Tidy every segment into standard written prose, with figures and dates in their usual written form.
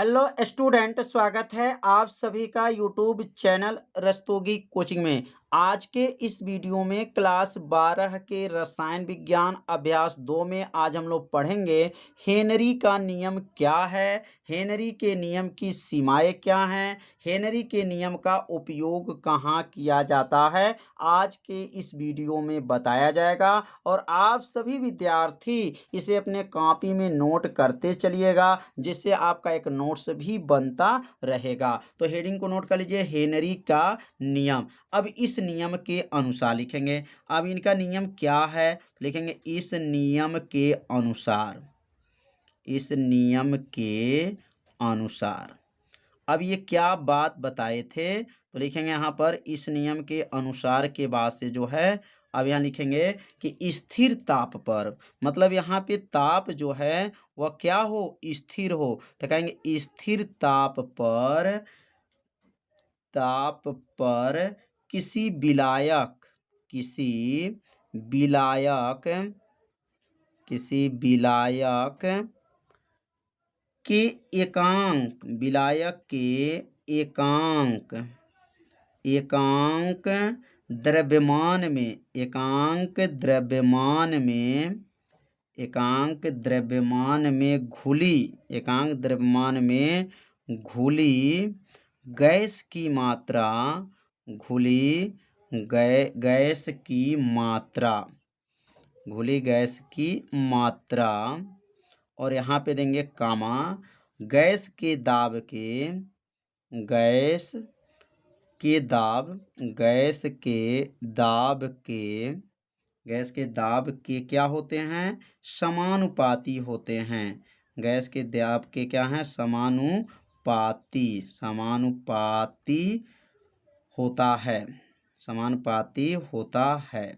Hello student, स्वागत है आप सभी का यूट्यूब चैनल रस्तोगी कोचिंग में। आज के इस वीडियो में क्लास 12 के रसायन विज्ञान अभ्यास 2 में आज हम लोग पढ़ेंगे हेनरी का नियम क्या है, हेनरी के नियम की सीमाएं क्या हैं, हेनरी के नियम का उपयोग कहाँ किया जाता है। आज के इस वीडियो में बताया जाएगा और आप सभी विद्यार्थी इसे अपने कॉपी में नोट करते चलिएगा, जिससे आपका एक नोट्स भी बनता रहेगा। तो हेडिंग को नोट कर लीजिए, हेनरी का नियम। अब इस नियम के अनुसार लिखेंगे। अब इनका नियम क्या है, तो लिखेंगे इस नियम के अनुसार, इस नियम के अनुसार। अब ये क्या बात बताए थे, तो लिखेंगे यहाँ पर इस नियम के अनुसार के बाद से जो है, अब यहाँ लिखेंगे कि स्थिर ताप पर, मतलब यहाँ पे ताप जो है वह क्या हो, स्थिर हो। तो कहेंगे स्थिर ताप पर, ताप पर किसी विलायक, किसी विलायक, किसी विलायक के एकांक, विलायक के एकांक, एकांक द्रव्यमान में, एकांक द्रव्यमान में, एकांक द्रव्यमान में घुली, एकांक द्रव्यमान में घुली गैस की मात्रा, घुली गैस की मात्रा, घुली गैस की मात्रा, और यहाँ पे देंगे कामा, गैस के दाब के, गैस के दाब, गैस के दाब के, गैस के दाब के क्या होते हैं, समानुपाती होते हैं। गैस के दाब के क्या हैं, समानुपाती, समानुपाती होता है, समानुपाती होता है।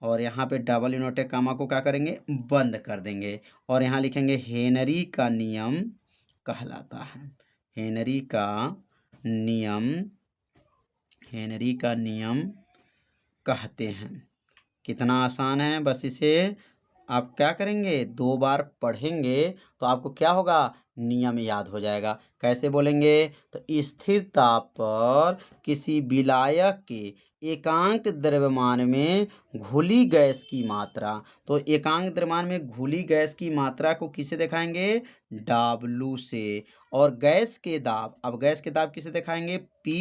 और यहाँ पे डबल इन्वर्टेड कामा को क्या करेंगे, बंद कर देंगे, और यहाँ लिखेंगे हेनरी का नियम कहलाता है। हेनरी का नियम, हेनरी का नियम कहते हैं। कितना आसान है, बस इसे आप क्या करेंगे, 2 बार पढ़ेंगे तो आपको क्या होगा, नियम याद हो जाएगा। कैसे बोलेंगे, तो स्थिर ताप पर किसी विलायक के एकांक द्रव्यमान में घुली गैस की मात्रा, तो एकांक द्रव्यमान में घुली गैस की मात्रा को किसे दिखाएंगे, W से। और गैस के दाब, अब गैस के दाब किसे दिखाएंगे, P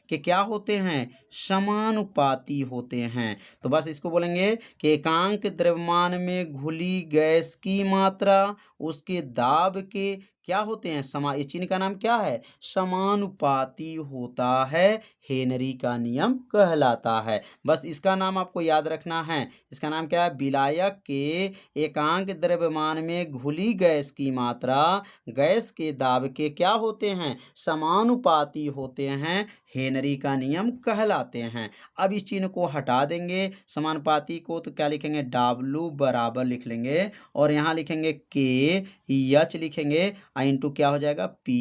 के क्या होते हैं, समानुपाती होते हैं। तो बस इसको बोलेंगे कि एकांक द्रव्यमान में घुली गैस की मात्रा उसके दाब के क्या होते हैं, ये चिन्ह का नाम क्या है, समानुपाती होता है, हेनरी का नियम कहलाता है। बस इसका नाम आपको याद रखना है। इसका नाम क्या है, विलायक के एकांक द्रव्यमान में घुली गैस की मात्रा गैस के दाब के क्या होते हैं, समानुपाती होते हैं, हेनरी का नियम कहलाते हैं। अब इस चिन्ह को हटा देंगे समानुपाती को, तो क्या लिखेंगे, W बराबर लिख लेंगे, और यहाँ लिखेंगे के, H लिखेंगे, इंटू क्या हो जाएगा, P,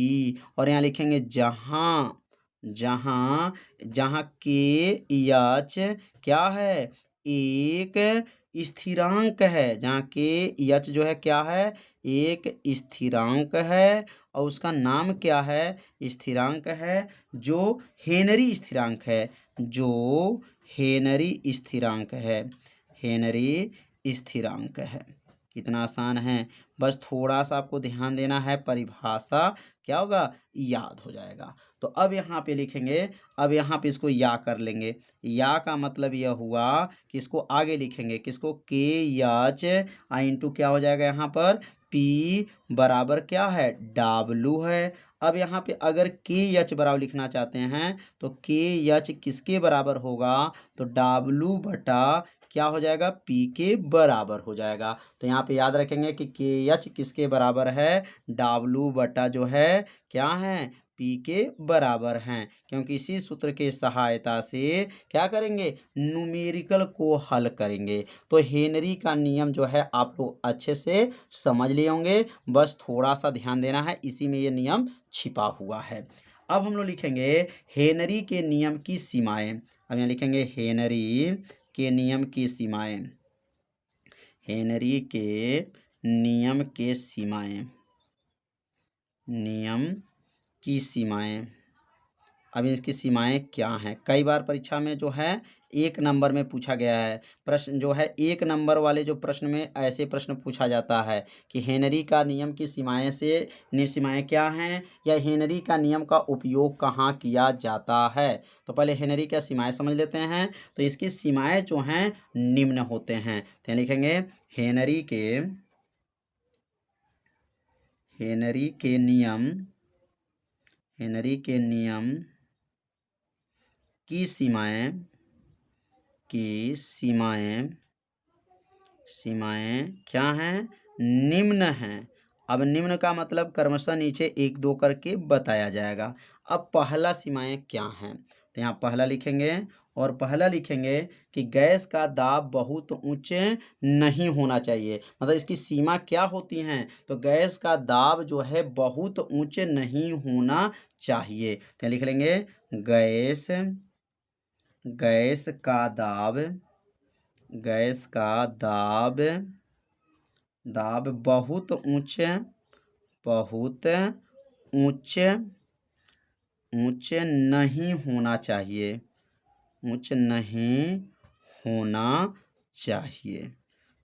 और यहाँ लिखेंगे जहाँ, जहाँ, जहाँ के H क्या है, एक स्थिरांक है, जहाँ के H जो है क्या है, एक स्थिरांक है, और उसका नाम क्या है, स्थिरांक है जो हेनरी स्थिरांक है, जो हेनरी स्थिरांक है, हेनरी स्थिरांक है। कितना आसान है, बस थोड़ा सा आपको ध्यान देना है, परिभाषा क्या होगा, याद हो जाएगा। तो अब यहाँ पे लिखेंगे, अब यहाँ पे इसको या कर लेंगे। या का मतलब यह हुआ कि इसको आगे लिखेंगे, किसको, के एच इंटू क्या हो जाएगा, यहाँ पर P बराबर क्या है, W है। अब यहाँ पे अगर के एच बराबर लिखना चाहते हैं तो के एच किसके बराबर होगा, तो W बटा क्या हो जाएगा, P के बराबर हो जाएगा। तो यहाँ पे याद रखेंगे कि के एच किसके बराबर है, W बटा जो है क्या है, P के बराबर हैं, क्योंकि इसी सूत्र के सहायता से क्या करेंगे, न्यूमेरिकल को हल करेंगे। तो हेनरी का नियम जो है आप लोग अच्छे से समझ लिए होंगे, बस थोड़ा सा ध्यान देना है, इसी में ये नियम छिपा हुआ है। अब हम लोग लिखेंगे हेनरी के नियम की सीमाएं। अब यहाँ लिखेंगे हेनरी के नियम की सीमाएं, हेनरी के नियम के सीमाएं, नियम की सीमाएं। अब इसकी सीमाएं क्या हैं? कई बार परीक्षा में जो है 1 नंबर में पूछा गया है। प्रश्न जो है 1 नंबर वाले जो प्रश्न में ऐसे प्रश्न पूछा जाता है कि हेनरी का नियम की सीमाएं से सीमाएं क्या हैं, या हेनरी का नियम का उपयोग कहाँ किया जाता है। तो पहले हेनरी क्या सीमाएं समझ लेते हैं। तो इसकी सीमाएं जो हैं निम्न होते हैं। तो लिखेंगे हेनरी के नियम की सीमाएं क्या हैं? निम्न हैं। अब निम्न का मतलब क्रमशः नीचे 1 2 करके बताया जाएगा। अब पहला सीमाएं क्या हैं? तो यहाँ पहला लिखेंगे, और पहला लिखेंगे कि गैस का दाब बहुत उच्च नहीं होना चाहिए। मतलब इसकी सीमा क्या होती हैं? तो गैस का दाब जो है बहुत ऊंच नहीं होना चाहिए। तो लिख लेंगे गैस का दाब बहुत ऊंच नहीं होना चाहिए।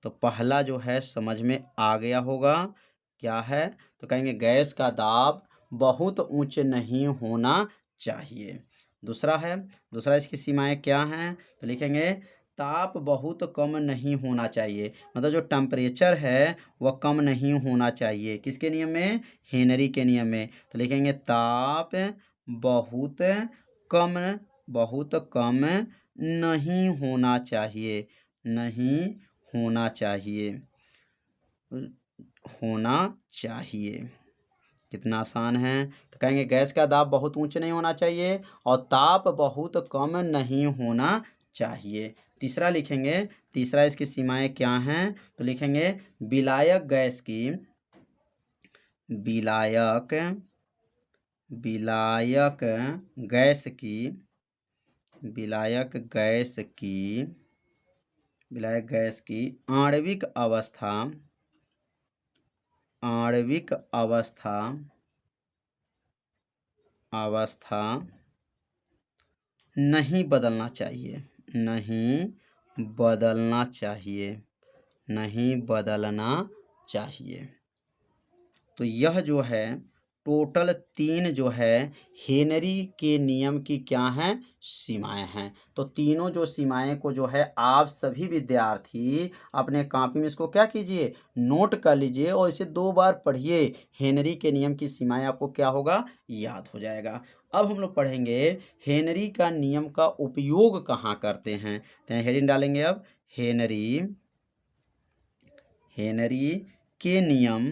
तो पहला जो है समझ में आ गया होगा क्या है। तो कहेंगे गैस का दाब बहुत ऊंच नहीं होना चाहिए। दूसरा इसकी सीमाएं क्या हैं? तो लिखेंगे ताप बहुत कम नहीं होना चाहिए। मतलब जो टेम्परेचर है वह कम नहीं होना चाहिए। किसके नियम में? हेनरी के नियम में। तो लिखेंगे ताप बहुत कम नहीं होना चाहिए। कितना आसान है। तो कहेंगे गैस का दाब बहुत ऊंच नहीं होना चाहिए और ताप बहुत कम नहीं होना चाहिए। तीसरा इसकी सीमाएं क्या हैं? तो लिखेंगे विलायक गैस की आणविक अवस्था नहीं बदलना चाहिए। तो यह जो है टोटल 3 जो है हेनरी के नियम की क्या हैं? सीमाएं हैं। तो तीनों जो सीमाएं को जो है आप सभी विद्यार्थी अपने कॉपी में इसको क्या कीजिए? नोट कर लीजिए और इसे 2 बार पढ़िए। हेनरी के नियम की सीमाएं आपको क्या होगा? याद हो जाएगा। अब हम लोग पढ़ेंगे हेनरी का नियम का उपयोग कहाँ करते हैं। तो हेडिंग डालेंगे अब हेनरी के नियम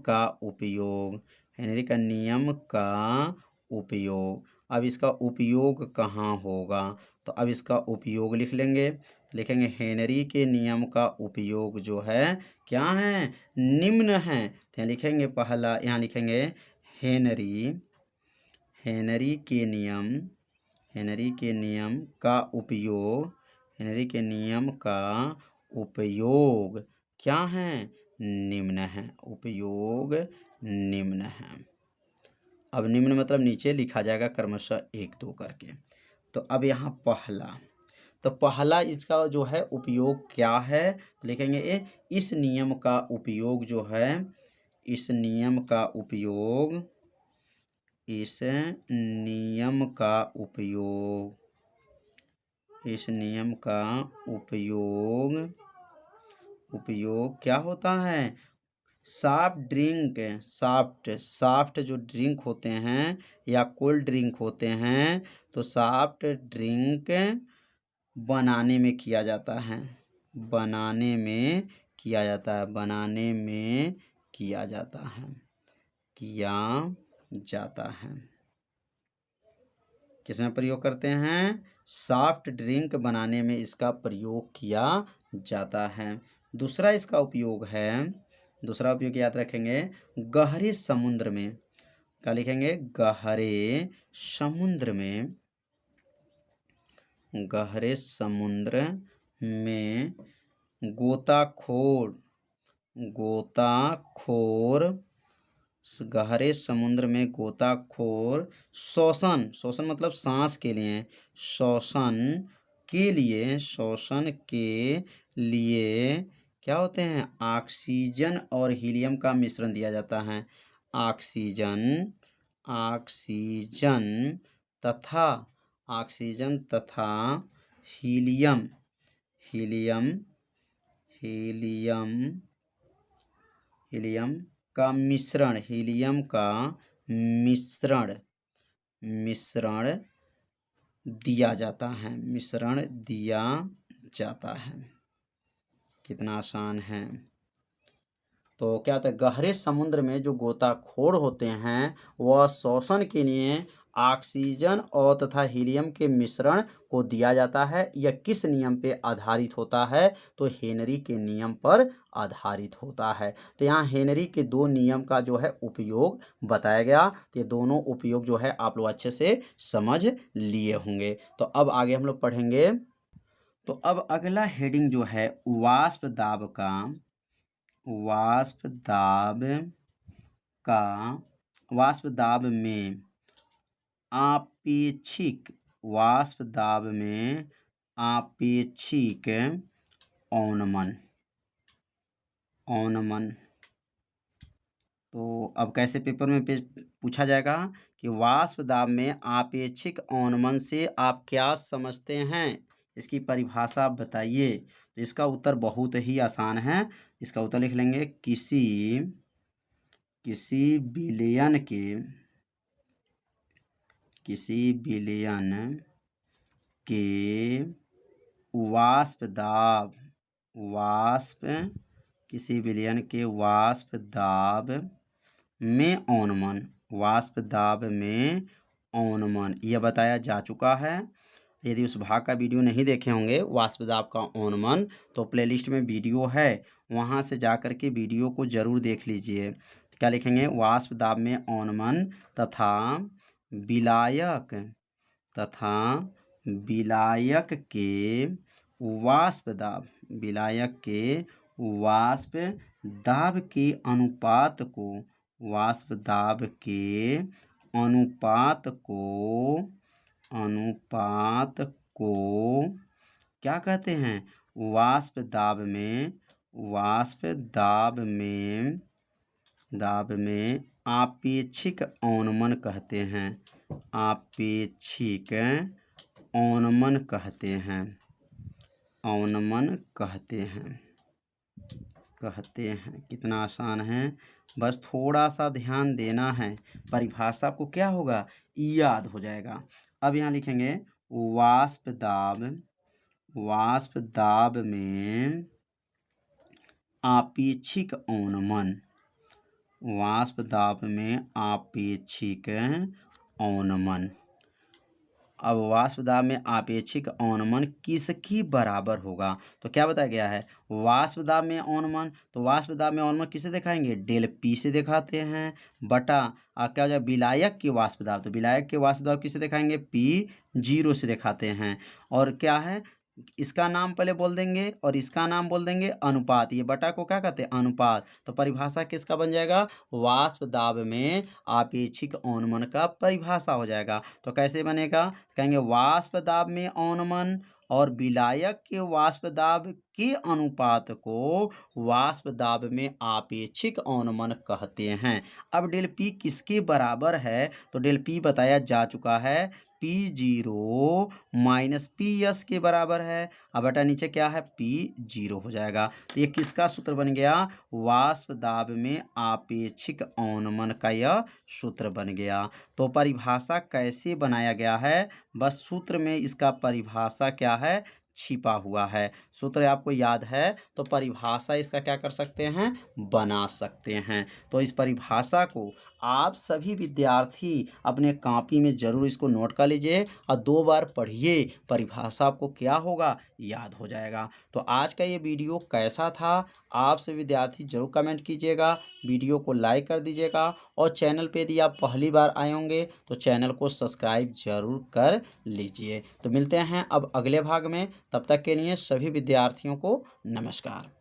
का उपयोग। अब इसका उपयोग कहाँ होगा? तो अब इसका उपयोग लिख लेंगे। लिखेंगे हेनरी के नियम का उपयोग जो है क्या है? निम्न है। तो लिखेंगे पहला, यहाँ लिखेंगे हेनरी के नियम का उपयोग क्या है? निम्न है। अब निम्न मतलब नीचे लिखा जाएगा क्रमशः 1 2 करके। तो अब यहाँ पहला इसका जो है उपयोग क्या है? तो लिखेंगे इस नियम का उपयोग जो है इस नियम का उपयोग क्या होता है? सॉफ्ट जो ड्रिंक होते हैं या कोल्ड ड्रिंक होते हैं, तो सॉफ्ट ड्रिंक बनाने में किया जाता है। किसमें प्रयोग करते हैं? सॉफ्ट ड्रिंक बनाने में इसका प्रयोग किया जाता है। दूसरा उपयोग याद रखेंगे गहरे समुद्र में। क्या लिखेंगे? गहरे समुद्र में गोताखोर, गहरे समुद्र में गोताखोर शोषण, शोषण मतलब सांस के लिए, शोषण के लिए क्या होते हैं, ऑक्सीजन और हीलियम का मिश्रण दिया जाता है। ऑक्सीजन तथा हीलियम का मिश्रण दिया जाता है। कितना आसान है। तो क्या होता है, गहरे समुद्र में जो गोताखोर होते हैं वह शोषण के लिए ऑक्सीजन और तथा हीलियम के मिश्रण को दिया जाता है। यह किस नियम पे आधारित होता है, तो हेनरी के नियम पर आधारित होता है। तो यहाँ हेनरी के 2 नियम का जो है उपयोग बताया गया। तो ये दोनों उपयोग जो है आप लोग अच्छे से समझ लिए होंगे। तो अब आगे हम लोग पढ़ेंगे। तो अब अगला हेडिंग जो है वाष्प दाब में आपेक्षिक औनमन। तो अब कैसे पेपर में पूछा जाएगा कि वाष्प दाब में आपेक्षिक औनमन से आप क्या समझते हैं, इसकी परिभाषा आप बताइए। तो इसका उत्तर बहुत ही आसान है। इसका उत्तर लिख लेंगे, किसी विलयन के वाष्प दाब में औनमन यह बताया जा चुका है। यदि उस भाग का वीडियो नहीं देखे होंगे वाष्प दाब का औनमन, तो प्लेलिस्ट में वीडियो है, वहां से जाकर के वीडियो को जरूर देख लीजिए। क्या लिखेंगे, वाष्प दाब में औनमन तथा विलायक के वाष्प दाब के अनुपात को क्या कहते हैं, वाष्प दाब में आपेक्षिक औनमन कहते हैं। कितना आसान है, बस थोड़ा सा ध्यान देना है, परिभाषा आपको क्या होगा, याद हो जाएगा। अब यहाँ लिखेंगे वाष्प दाब में आपेक्षिक औनमन। अब वाष्प दाब में आपेक्षिक औनमन किसकी बराबर होगा, तो क्या बताया गया है, वाष्प दाब में औनमन, तो वाष्प दाब में औनमन किसे दिखाएंगे, डेल पी से दिखाते हैं, बटा क्या हो जाए, विलायक के वाष्प दाब, तो विलायक के वाष्प दाब किसे दिखाएंगे, P0 से दिखाते हैं। और क्या है, इसका नाम पहले बोल देंगे और इसका नाम बोल देंगे अनुपात, ये बटा को क्या कहते हैं, अनुपात। तो परिभाषा किसका बन जाएगा, वाष्प दाब में आपेक्षिक औनमन का परिभाषा हो जाएगा। तो कैसे बनेगा, कहेंगे वाष्प दाब में औनमन और विलायक के वाष्प दाब के अनुपात को वाष्प दाब में आपेक्षिक औनमन कहते हैं। अब डेल पी किसके बराबर है, तो डेल पी बताया जा चुका है, P0 माइनस PS के बराबर है। अब बटा नीचे क्या है, P0 हो जाएगा। तो ये किसका सूत्र बन गया, वाष्प दाब में आपेक्षिक औनमन का यह सूत्र बन गया। तो परिभाषा कैसे बनाया गया है, बस सूत्र में इसका परिभाषा क्या है, छिपा हुआ है। सूत्र आपको याद है तो परिभाषा इसका क्या कर सकते हैं, बना सकते हैं। तो इस परिभाषा को आप सभी विद्यार्थी अपने कॉपी में जरूर इसको नोट कर लीजिए और 2 बार पढ़िए, परिभाषा आपको क्या होगा, याद हो जाएगा। तो आज का ये वीडियो कैसा था, आप सभी विद्यार्थी जरूर कमेंट कीजिएगा, वीडियो को लाइक कर दीजिएगा और चैनल पे यदि आप पहली बार आए होंगे तो चैनल को सब्सक्राइब जरूर कर लीजिए। तो मिलते हैं अब अगले भाग में, तब तक के लिए सभी विद्यार्थियों को नमस्कार।